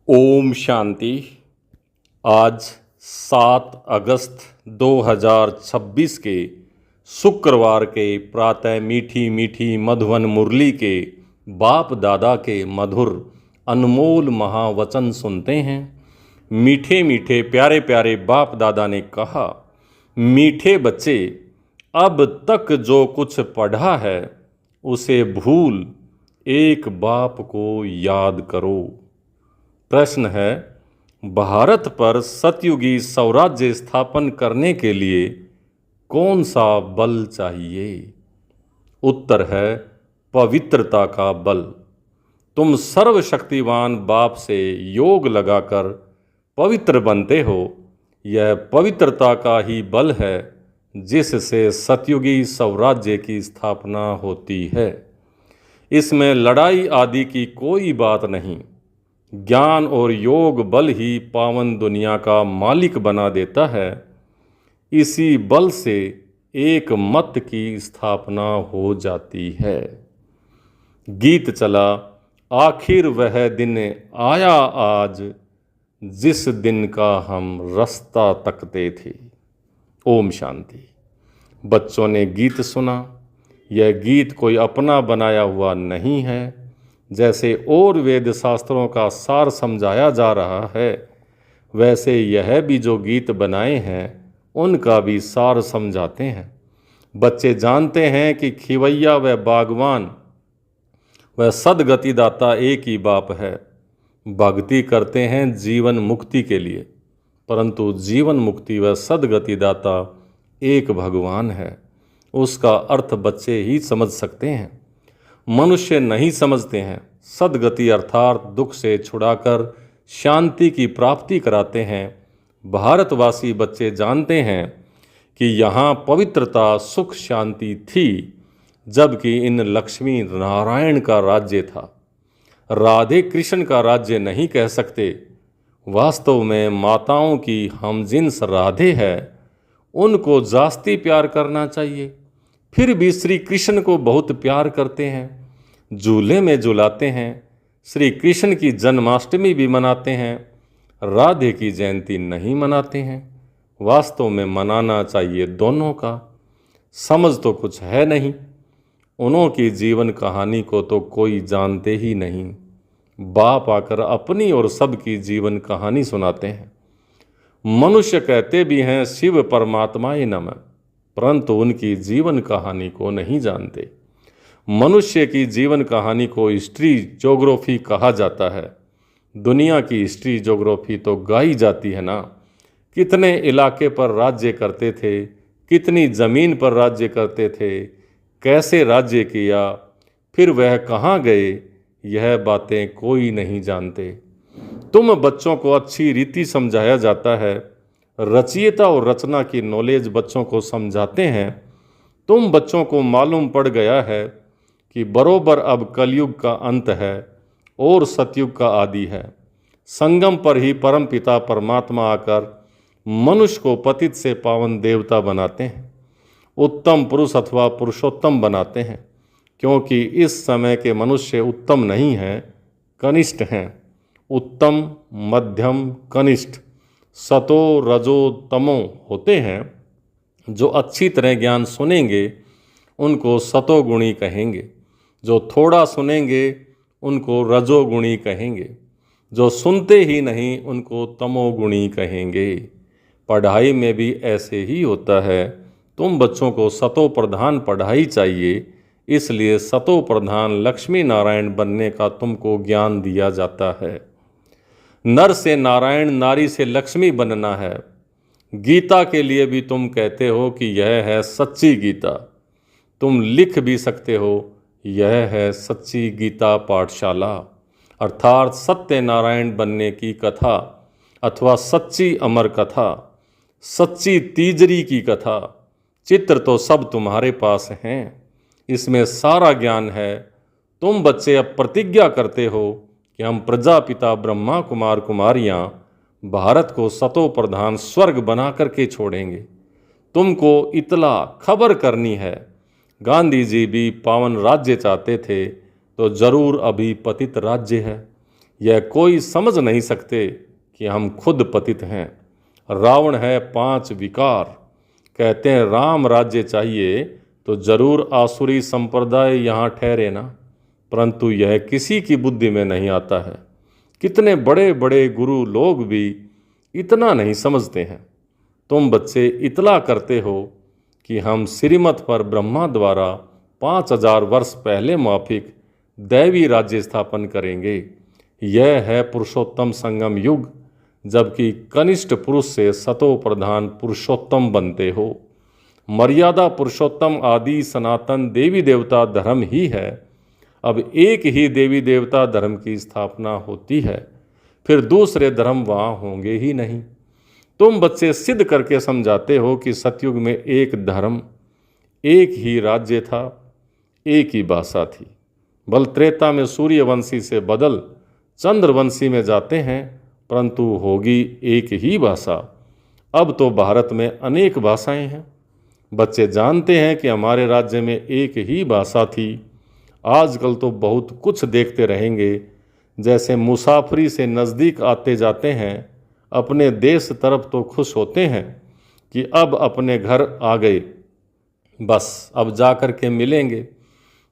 ओम शांति। आज 7 अगस्त 2026 के शुक्रवार के प्रातः मीठी मीठी मधुवन मुरली के बाप दादा के मधुर अनमोल महावचन सुनते हैं। मीठे मीठे प्यारे प्यारे बाप दादा ने कहा, मीठे बच्चे, अब तक जो कुछ पढ़ा है उसे भूल एक बाप को याद करो। प्रश्न है, भारत पर सतयुगी स्वराज्य स्थापन करने के लिए कौन सा बल चाहिए? उत्तर है पवित्रता का बल। तुम सर्वशक्तिवान बाप से योग लगाकर पवित्र बनते हो। यह पवित्रता का ही बल है जिससे सतयुगी स्वराज्य की स्थापना होती है। इसमें लड़ाई आदि की कोई बात नहीं। ज्ञान और योग बल ही पावन दुनिया का मालिक बना देता है। इसी बल से एक मत की स्थापना हो जाती है। गीत चला, आखिर वह दिन आया आज जिस दिन का हम रास्ता तकते थे। ओम शांति। बच्चों ने गीत सुना। यह गीत कोई अपना बनाया हुआ नहीं है। जैसे और वेद शास्त्रों का सार समझाया जा रहा है, वैसे यह भी जो गीत बनाए हैं उनका भी सार समझाते हैं। बच्चे जानते हैं कि खिवैया व बागवान व सदगतिदाता एक ही बाप है। भक्ति करते हैं जीवन मुक्ति के लिए, परंतु जीवन मुक्ति व सदगतिदाता एक भगवान है। उसका अर्थ बच्चे ही समझ सकते हैं, मनुष्य नहीं समझते हैं। सदगति अर्थात दुख से छुड़ाकर शांति की प्राप्ति कराते हैं। भारतवासी बच्चे जानते हैं कि यहाँ पवित्रता सुख शांति थी जबकि इन लक्ष्मी नारायण का राज्य था। राधे कृष्ण का राज्य नहीं कह सकते। वास्तव में माताओं की हमजिन्स राधे है, उनको जास्ती प्यार करना चाहिए। फिर भी श्री कृष्ण को बहुत प्यार करते हैं, झूले में झुलाते हैं। श्री कृष्ण की जन्माष्टमी भी मनाते हैं, राधे की जयंती नहीं मनाते हैं। वास्तव में मनाना चाहिए दोनों का। समझ तो कुछ है नहीं। उन्हों की जीवन कहानी को तो कोई जानते ही नहीं। बाप आकर अपनी और सबकी जीवन कहानी सुनाते हैं। मनुष्य कहते भी हैं शिव परमात्माए नमः, परंतु उनकी जीवन कहानी को नहीं जानते। मनुष्य की जीवन कहानी को हिस्ट्री ज्योग्राफी कहा जाता है। दुनिया की हिस्ट्री ज्योग्राफी तो गाई जाती है ना। कितने इलाके पर राज्य करते थे, कितनी ज़मीन पर राज्य करते थे, कैसे राज्य किया, फिर वह कहाँ गए, यह बातें कोई नहीं जानते। तुम बच्चों को अच्छी रीति समझाया जाता है। रचयिता और रचना की नॉलेज बच्चों को समझाते हैं। तुम बच्चों को मालूम पड़ गया है कि बरोबर अब कलयुग का अंत है और सतयुग का आदि है। संगम पर ही परमपिता परमात्मा आकर मनुष्य को पतित से पावन देवता बनाते हैं, उत्तम पुरुष अथवा पुरुषोत्तम बनाते हैं। क्योंकि इस समय के मनुष्य उत्तम नहीं हैं, कनिष्ठ हैं। उत्तम, मध्यम, कनिष्ठ, सतो रजो तमो होते हैं। जो अच्छी तरह ज्ञान सुनेंगे उनको सतोगुणी कहेंगे, जो थोड़ा सुनेंगे उनको रजोगुणी कहेंगे, जो सुनते ही नहीं उनको तमोगुणी कहेंगे। पढ़ाई में भी ऐसे ही होता है। तुम बच्चों को सतो प्रधान पढ़ाई चाहिए, इसलिए सतो प्रधान लक्ष्मी नारायण बनने का तुमको ज्ञान दिया जाता है। नर से नारायण, नारी से लक्ष्मी बनना है। गीता के लिए भी तुम कहते हो कि यह है सच्ची गीता। तुम लिख भी सकते हो, यह है सच्ची गीता पाठशाला, अर्थात सत्य नारायण बनने की कथा अथवा सच्ची अमर कथा, सच्ची तीजरी की कथा। चित्र तो सब तुम्हारे पास हैं, इसमें सारा ज्ञान है। तुम बच्चे अब प्रतिज्ञा करते हो कि हम प्रजापिता ब्रह्मा कुमार कुमारियाँ भारत को सतो प्रधान स्वर्ग बना करके छोड़ेंगे। तुमको इतला खबर करनी है। गांधी जी भी पावन राज्य चाहते थे तो जरूर अभी पतित राज्य है। यह कोई समझ नहीं सकते कि हम खुद पतित हैं। रावण है 5 विकार। कहते हैं राम राज्य चाहिए तो जरूर आसुरी संप्रदाय यहाँ ठहरे ना, परंतु यह किसी की बुद्धि में नहीं आता है। कितने बड़े बड़े गुरु लोग भी इतना नहीं समझते हैं। तुम बच्चे इतला करते हो कि हम श्रीमत पर ब्रह्मा द्वारा 5000 वर्ष पहले माफिक दैवी राज्य स्थापन करेंगे। यह है पुरुषोत्तम संगम युग, जबकि कनिष्ठ पुरुष से सतो प्रधान पुरुषोत्तम बनते हो। मर्यादा पुरुषोत्तम आदि सनातन देवी देवता धर्म ही है। अब एक ही देवी देवता धर्म की स्थापना होती है, फिर दूसरे धर्म वहाँ होंगे ही नहीं। तुम बच्चे सिद्ध करके समझाते हो कि सतयुग में एक धर्म, एक ही राज्य था, एक ही भाषा थी। बल त्रेता में सूर्यवंशी से बदल चंद्रवंशी में जाते हैं, परंतु होगी एक ही भाषा। अब तो भारत में अनेक भाषाएं हैं। बच्चे जानते हैं कि हमारे राज्य में एक ही भाषा थी। आजकल तो बहुत कुछ देखते रहेंगे। जैसे मुसाफरी से नज़दीक आते जाते हैं, अपने देश तरफ तो खुश होते हैं कि अब अपने घर आ गए, बस अब जा कर के मिलेंगे।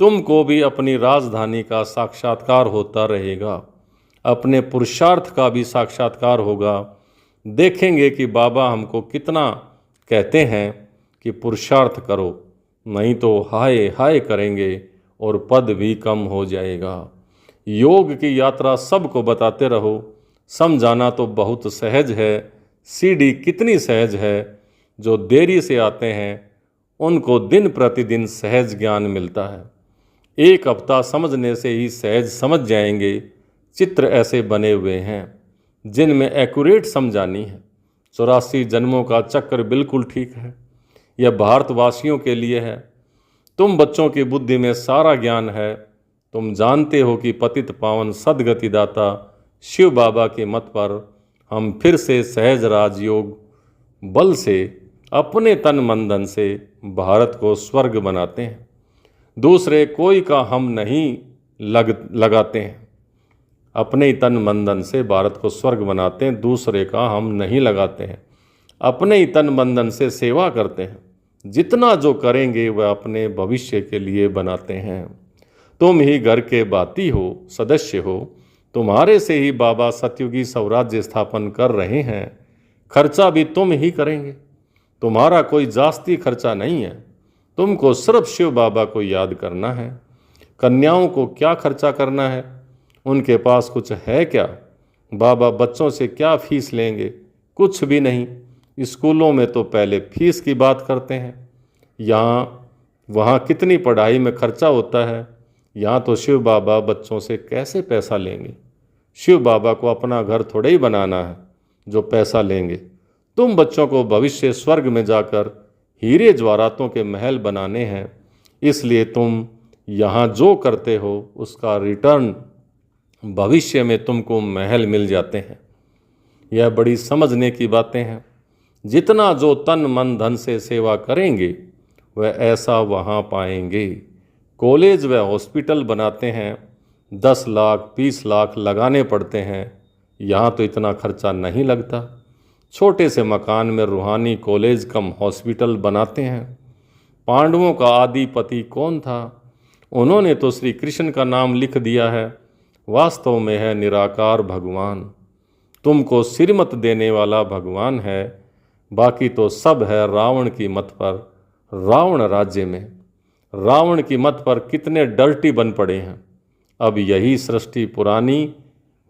तुमको भी अपनी राजधानी का साक्षात्कार होता रहेगा, अपने पुरुषार्थ का भी साक्षात्कार होगा। देखेंगे कि बाबा हमको कितना कहते हैं कि पुरुषार्थ करो, नहीं तो हाय हाय करेंगे और पद भी कम हो जाएगा। योग की यात्रा सबको बताते रहो। समझाना तो बहुत सहज है, सीढ़ी कितनी सहज है। जो देरी से आते हैं उनको दिन प्रतिदिन सहज ज्ञान मिलता है। 1 हफ्ता समझने से ही सहज समझ जाएंगे। चित्र ऐसे बने हुए हैं जिनमें एक्यूरेट समझानी है। 84 जन्मों का चक्र बिल्कुल ठीक है। यह भारतवासियों के लिए है। तुम बच्चों की बुद्धि में सारा ज्ञान है। तुम जानते हो कि पतित पावन सदगति दाता शिव बाबा के मत पर हम फिर से सहज राजयोग बल से अपने तन मन धन से भारत को स्वर्ग बनाते हैं। दूसरे कोई का हम नहीं लगाते हैं। अपने ही तन मन धन से भारत को स्वर्ग बनाते हैं, दूसरे का हम नहीं लगाते हैं। अपने ही तन मन धन से सेवा करते हैं। जितना जो करेंगे वह अपने भविष्य के लिए बनाते हैं। तुम ही घर के बाती हो, सदस्य हो। तुम्हारे से ही बाबा सतयुगी स्वराज्य स्थापन कर रहे हैं। खर्चा भी तुम ही करेंगे। तुम्हारा कोई जास्ती खर्चा नहीं है। तुमको सिर्फ शिव बाबा को याद करना है। कन्याओं को क्या खर्चा करना है? उनके पास कुछ है क्या? बाबा बच्चों से क्या फीस लेंगे? कुछ भी नहीं। स्कूलों में तो पहले फीस की बात करते हैं। वहाँ कितनी पढ़ाई में खर्चा होता है। यहाँ तो शिव बाबा बच्चों से कैसे पैसा लेंगे? शिव बाबा को अपना घर थोड़े ही बनाना है जो पैसा लेंगे। तुम बच्चों को भविष्य स्वर्ग में जाकर हीरे जवाहरातों के महल बनाने हैं। इसलिए तुम यहाँ जो करते हो उसका रिटर्न भविष्य में तुमको महल मिल जाते हैं। यह बड़ी समझने की बातें हैं। जितना जो तन मन धन से सेवा करेंगे वह ऐसा वहाँ पाएंगे। कॉलेज व हॉस्पिटल बनाते हैं, 10 लाख 20 लाख लगाने पड़ते हैं। यहाँ तो इतना खर्चा नहीं लगता। छोटे से मकान में रूहानी कॉलेज कम हॉस्पिटल बनाते हैं। पांडवों का आदिपति कौन था? उन्होंने तो श्री कृष्ण का नाम लिख दिया है। वास्तव में है निराकार भगवान। तुमको श्रीमत देने वाला भगवान है। बाकी तो सब है रावण की मत पर। रावण राज्य में रावण की मत पर कितने डर्टी बन पड़े हैं। अब यही सृष्टि पुरानी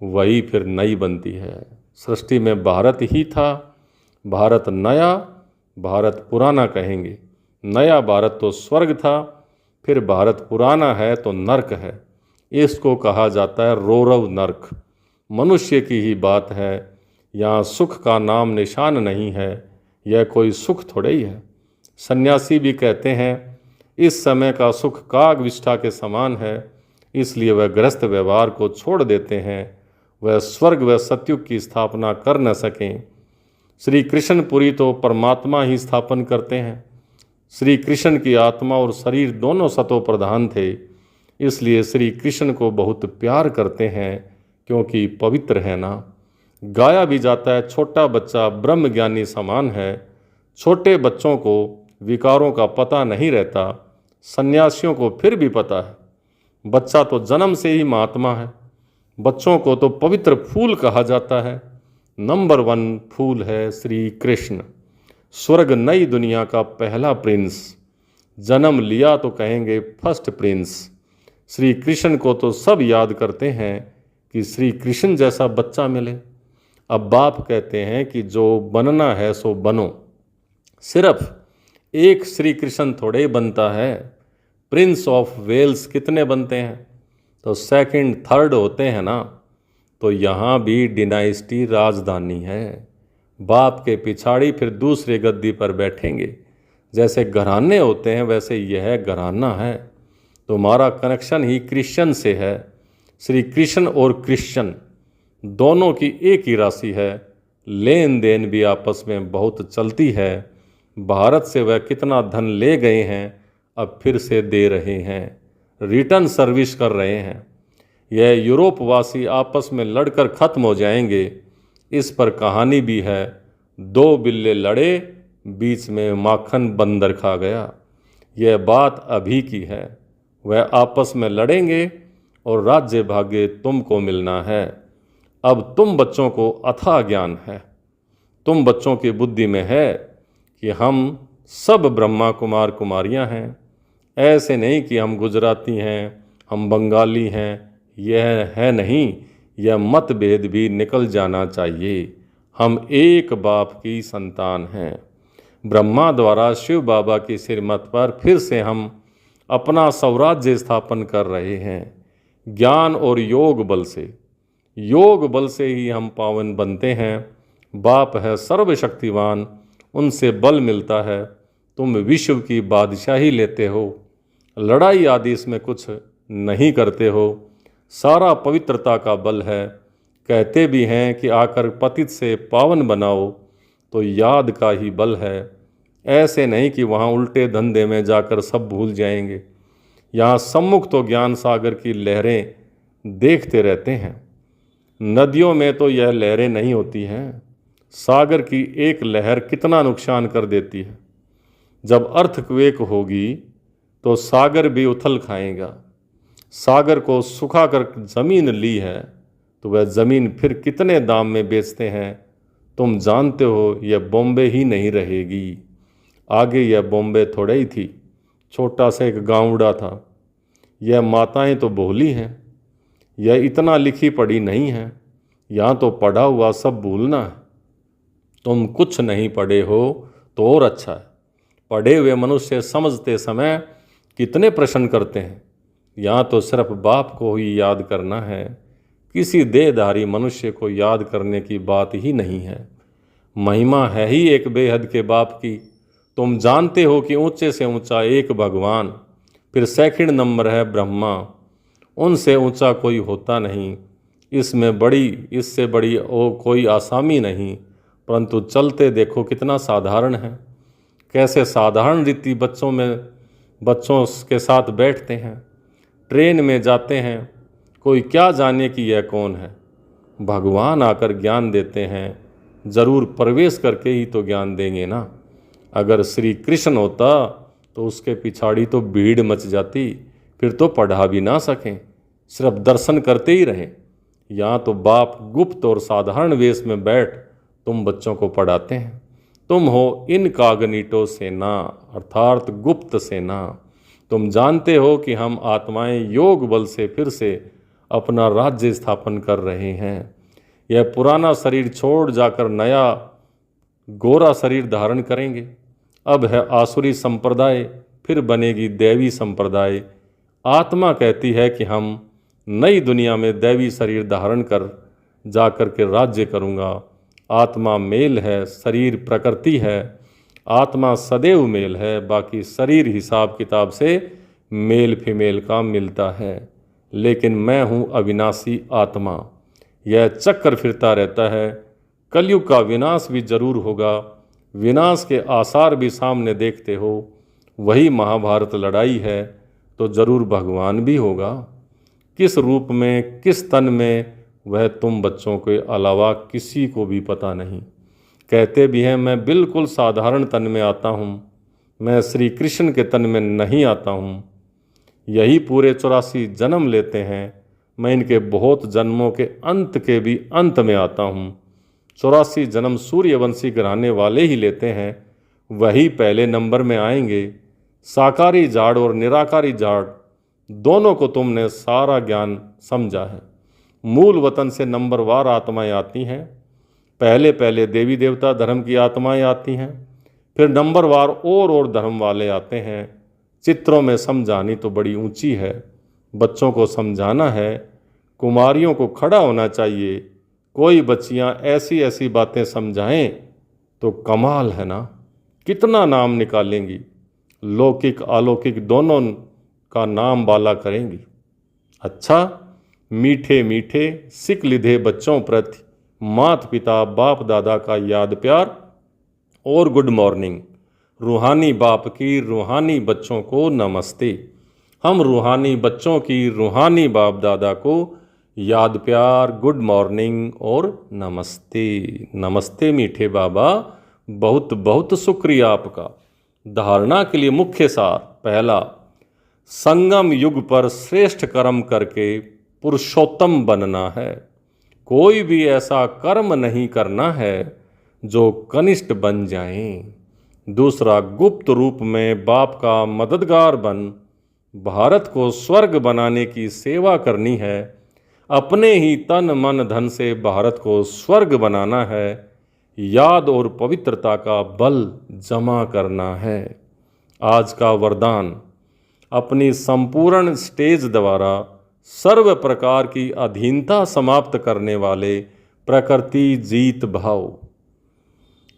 वही फिर नई बनती है। सृष्टि में भारत ही था। भारत नया, भारत पुराना कहेंगे। नया भारत तो स्वर्ग था, फिर भारत पुराना है तो नर्क है। इसको कहा जाता है रौरव नर्क। मनुष्य की ही बात है। यहाँ सुख का नाम निशान नहीं है। यह कोई सुख थोड़े ही है। सन्यासी भी कहते हैं इस समय का सुख काग विष्ठा के समान है, इसलिए वह गृहस्थ व्यवहार को छोड़ देते हैं। वह स्वर्ग व सतयुग की स्थापना कर न सकें। श्री कृष्णपुरी तो परमात्मा ही स्थापन करते हैं। श्री कृष्ण की आत्मा और शरीर दोनों सतो प्रधान थे, इसलिए श्री कृष्ण को बहुत प्यार करते हैं। क्योंकि पवित्र है ना। गाया भी जाता है, छोटा बच्चा ब्रह्म ज्ञानी समान है। छोटे बच्चों को विकारों का पता नहीं रहता, सन्यासियों को फिर भी पता है। बच्चा तो जन्म से ही महात्मा है। बच्चों को तो पवित्र फूल कहा जाता है। नंबर 1 फूल है श्री कृष्ण। स्वर्ग नई दुनिया का पहला प्रिंस। जन्म लिया तो कहेंगे फर्स्ट प्रिंस। श्री कृष्ण को तो सब याद करते हैं कि श्री कृष्ण जैसा बच्चा मिले। अब बाप कहते हैं कि जो बनना है सो बनो। सिर्फ एक श्री कृष्ण थोड़े बनता है। प्रिंस ऑफ वेल्स कितने बनते हैं? तो सेकंड थर्ड होते हैं ना। तो यहाँ भी डिनाइस्टी राजधानी है। बाप के पिछाड़ी फिर दूसरे गद्दी पर बैठेंगे। जैसे घराने होते हैं वैसे यह घराना है। तुम्हारा कनेक्शन ही क्रिश्चियन से है। श्री कृष्ण और क्रिश्चियन दोनों की एक ही राशि है। लेन देन भी आपस में बहुत चलती है। भारत से वह कितना धन ले गए हैं, अब फिर से दे रहे हैं, रिटर्न सर्विस कर रहे हैं। यह यूरोपवासी आपस में लड़कर ख़त्म हो जाएंगे, इस पर कहानी भी है। 2 बिल्ले लड़े, बीच में माखन बंदर खा गया। यह बात अभी की है। वह आपस में लड़ेंगे और राज्य भाग्य तुमको मिलना है। अब तुम बच्चों को अथाह ज्ञान है। तुम बच्चों की बुद्धि में है कि हम सब ब्रह्मा कुमार कुमारियां हैं। ऐसे नहीं कि हम गुजराती हैं, हम बंगाली हैं, यह है नहीं। यह मतभेद भी निकल जाना चाहिए। हम एक बाप की संतान हैं। ब्रह्मा द्वारा शिव बाबा की श्रीमत पर फिर से हम अपना स्वराज्य स्थापन कर रहे हैं। ज्ञान और योग बल से, योग बल से ही हम पावन बनते हैं। बाप है सर्वशक्तिवान, उनसे बल मिलता है। तुम विश्व की बादशाही लेते हो, लड़ाई आदि इसमें कुछ नहीं करते हो। सारा पवित्रता का बल है। कहते भी हैं कि आकर पतित से पावन बनाओ, तो याद का ही बल है। ऐसे नहीं कि वहाँ उल्टे धंधे में जाकर सब भूल जाएंगे। यहाँ सम्मुख तो ज्ञान सागर की लहरें देखते रहते हैं। नदियों में तो यह लहरें नहीं होती हैं। सागर की एक लहर कितना नुकसान कर देती है। जब अर्थक्वेक होगी तो सागर भी उथल खाएगा। सागर को सुखा कर ज़मीन ली है तो वह ज़मीन फिर कितने दाम में बेचते हैं तुम जानते हो। यह बॉम्बे ही नहीं रहेगी। आगे यह बॉम्बे थोड़ा ही थी, छोटा सा एक गाँवड़ा था। यह माताएं तो भोली हैं, यह इतना लिखी पढ़ी नहीं है। यहाँ तो पढ़ा हुआ सब भूलना है। तुम कुछ नहीं पढ़े हो तो और अच्छा है। पढ़े हुए मनुष्य समझते समय कितने प्रश्न करते हैं। यहाँ तो सिर्फ बाप को ही याद करना है, किसी देहधारी मनुष्य को याद करने की बात ही नहीं है। महिमा है ही एक बेहद के बाप की। तुम जानते हो कि ऊंचे से ऊंचा एक भगवान, फिर सेकंड नंबर है ब्रह्मा। उनसे ऊंचा कोई होता नहीं। इससे बड़ी कोई आसामी नहीं। परंतु चलते देखो कितना साधारण है। कैसे साधारण रीति बच्चों के साथ बैठते हैं, ट्रेन में जाते हैं। कोई क्या जाने कि यह कौन है। भगवान आकर ज्ञान देते हैं, ज़रूर प्रवेश करके ही तो ज्ञान देंगे ना। अगर श्री कृष्ण होता तो उसके पिछाड़ी तो भीड़ मच जाती, फिर तो पढ़ा भी ना सकें, सिर्फ दर्शन करते ही रहें। यहाँ तो बाप गुप्त और साधारण वेश में बैठ तुम बच्चों को पढ़ाते हैं। तुम हो इनकॉग्निटो सेना, अर्थात गुप्त सेना। तुम जानते हो कि हम आत्माएं योग बल से फिर से अपना राज्य स्थापन कर रहे हैं। यह पुराना शरीर छोड़ जाकर नया गोरा शरीर धारण करेंगे। अब है आसुरी संप्रदाय, फिर बनेगी दैवी संप्रदाय। आत्मा कहती है कि हम नई दुनिया में दैवी शरीर धारण कर जाकर के राज्य करूँगा। आत्मा मेल है, शरीर प्रकृति है। आत्मा सदैव मेल है, बाकी शरीर हिसाब किताब से मेल फीमेल का मिलता है। लेकिन मैं हूँ अविनाशी आत्मा। यह चक्कर फिरता रहता है। कलयुग का विनाश भी जरूर होगा। विनाश के आसार भी सामने देखते हो। वही महाभारत लड़ाई है तो जरूर भगवान भी होगा। किस रूप में, किस तन में, वह तुम बच्चों के अलावा किसी को भी पता नहीं। कहते भी हैं मैं बिल्कुल साधारण तन में आता हूँ, मैं श्री कृष्ण के तन में नहीं आता हूँ। यही पूरे 84 जन्म लेते हैं, मैं इनके बहुत जन्मों के अंत के भी अंत में आता हूँ। 84 जन्म सूर्यवंशी घराने वाले ही लेते हैं, वही पहले नंबर में आएंगे। साकारी जाड़ और निराकारी जाड़ दोनों को तुमने सारा ज्ञान समझा है। मूल वतन से नंबरवार आत्माएं आती हैं। पहले पहले देवी देवता धर्म की आत्माएं आती हैं, फिर नंबरवार और धर्म वाले आते हैं। चित्रों में समझानी तो बड़ी ऊंची है, बच्चों को समझाना है। कुमारियों को खड़ा होना चाहिए। कोई बच्चियां ऐसी ऐसी बातें समझाएं तो कमाल है ना, कितना नाम निकालेंगी, लौकिक अलौकिक दोनों का नाम बाला करेंगी। अच्छा, मीठे मीठे सिक लिधे बच्चों प्रति माता पिता बाप दादा का याद प्यार और गुड मॉर्निंग। रूहानी बाप की रूहानी बच्चों को नमस्ते। हम रूहानी बच्चों की रूहानी बाप दादा को याद प्यार, गुड मॉर्निंग और नमस्ते। नमस्ते मीठे बाबा, बहुत बहुत शुक्रिया आपका। धारणा के लिए मुख्य सार। पहला, संगम युग पर श्रेष्ठ कर्म करके पुरुषोत्तम बनना है। कोई भी ऐसा कर्म नहीं करना है जो कनिष्ठ बन जाएं। दूसरा, गुप्त रूप में बाप का मददगार बन भारत को स्वर्ग बनाने की सेवा करनी है। अपने ही तन मन धन से भारत को स्वर्ग बनाना है। याद और पवित्रता का बल जमा करना है। आज का वरदान, अपनी संपूर्ण स्टेज द्वारा सर्व प्रकार की अधीनता समाप्त करने वाले प्रकृति जीत भाव।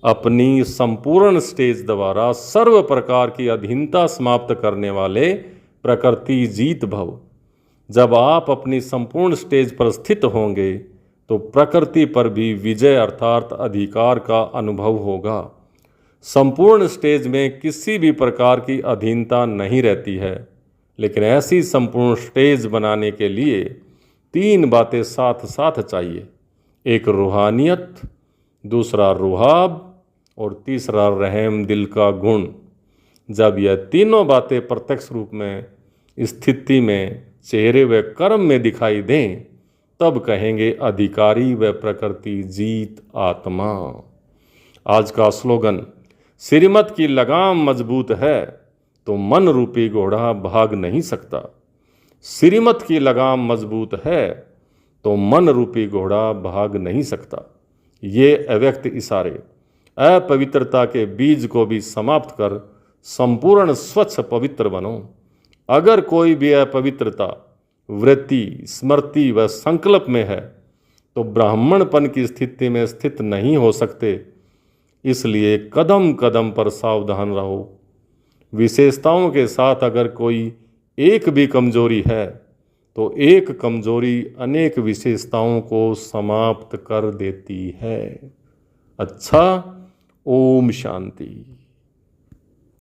अपनी संपूर्ण स्टेज द्वारा सर्व प्रकार की अधीनता समाप्त करने वाले प्रकृति जीत भव। जब आप अपनी संपूर्ण स्टेज पर स्थित होंगे तो प्रकृति पर भी विजय अर्थात अधिकार का अनुभव होगा। संपूर्ण स्टेज में किसी भी प्रकार की अधीनता नहीं रहती है, लेकिन ऐसी संपूर्ण स्टेज बनाने के लिए 3 बातें साथ साथ चाहिए। एक रूहानियत, दूसरा रुहाब और तीसरा रहम दिल का गुण। जब यह तीनों बातें प्रत्यक्ष रूप में स्थिति में चेहरे व कर्म में दिखाई दें, तब कहेंगे अधिकारी व प्रकृति जीत आत्मा। आज का स्लोगन, श्रीमत की लगाम मजबूत है तो मन रूपी घोड़ा भाग नहीं सकता। श्रीमत की लगाम मजबूत है तो मन रूपी घोड़ा भाग नहीं सकता। ये अव्यक्त इशारे अपवित्रता के बीज को भी समाप्त कर संपूर्ण स्वच्छ पवित्र बनो। अगर कोई भी अपवित्रता वृत्ति, स्मृति व संकल्प में है तो ब्राह्मणपन की स्थिति में स्थित नहीं हो सकते। इसलिए कदम कदम पर सावधान रहो। विशेषताओं के साथ अगर कोई एक भी कमजोरी है तो एक कमजोरी अनेक विशेषताओं को समाप्त कर देती है। अच्छा, ओम शांति।